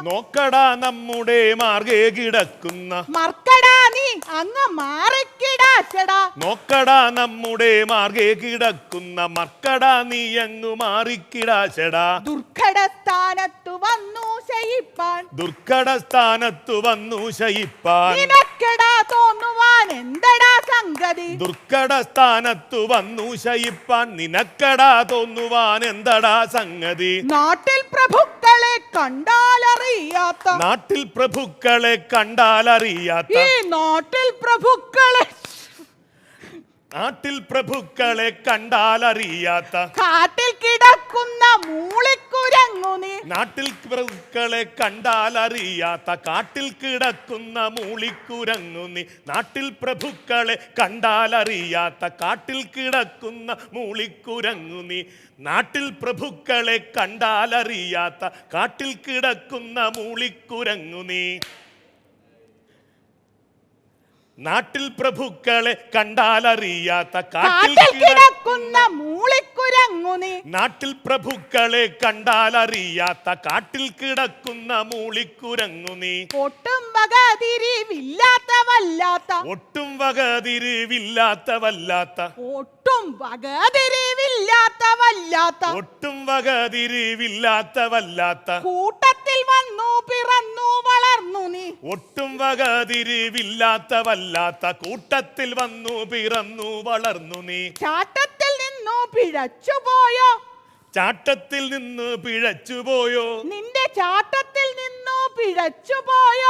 നോക്കടാ നമ്മുടെ മാർഗേ കിടക്കുന്ന മർക്കടാ നീ അങ്ങ് മാറിക്കിടാച്ചടാ. നോക്കടാ നമ്മുടെ മാർഗേ കിടക്കുന്ന മർക്കടാ നീ അങ്ങ് മാറിക്കിടാച്ചടാ. ദുർഘടസ്ഥാനത്തു വന്നു ശയിപ്പാൻ നിനക്കടാ തോന്നുവാൻ എന്തടാ സംഗതി. ദുർഘടസ്ഥാനത്തു വന്നു ശയിപ്പാൻ നിനക്കടാ തോന്നുവാൻ എന്തടാ സംഗതി. നാട്ടിൽ പ്രഭുക്കളെ കണ്ടാലറിയാത്ത ഈ നാട്ടിൽ പ്രഭുക്കളെ കണ്ടാലറിയാത്ത കാട്ടിൽ കിടക്കുന്ന മൂളിക്കുരങ്ങു നീ. നാട്ടിൽ പ്രഭുക്കളെ കണ്ടാലറിയാത്ത കാട്ടിൽ കിടക്കുന്ന മൂളിക്കുരങ്ങു നീ. നാട്ടിൽ പ്രഭുക്കളെ കണ്ടാലറിയാത്ത കാട്ടിൽ കിടക്കുന്ന മൂളിക്കുരങ്ങു നീ. നാട്ടിൽ പ്രഭുക്കളെ കണ്ടാലറിയാത്ത കാട്ടിൽ കിടക്കുന്ന മൂളിക്കുരങ്ങു നീ. നാട്ടിൽ പ്രഭുക്കളെ കണ്ടാലറിയാത്ത കാട്ടിൽ കിടക്കുന്ന മൂളിക്കുരങ്ങു നീ. നാട്ടിൽ പ്രഭുക്കളെ കണ്ടാലറിയാത്ത കാട്ടിൽ കിടക്കുന്ന മൂളിക്കുരങ്ങു നീ. ഒട്ടും വകതിരിവില്ലാത്ത വല്ലാത്ത കൂട്ടത്തിൽ വന്നു പിറന്നു വളർന്നു നീ. ഒട്ടും വകതിരിവില്ലാത്ത വല്ലാത്ത കൂട്ടത്തിൽ വന്നു പിറന്നു വളർന്നു നീ. ചാട്ടത്തിൽ നിന്നു പിഴച്ചുപോയോ. നിന്റെ ചാട്ടത്തിൽ നിന്നു പിഴച്ചുപോയോ.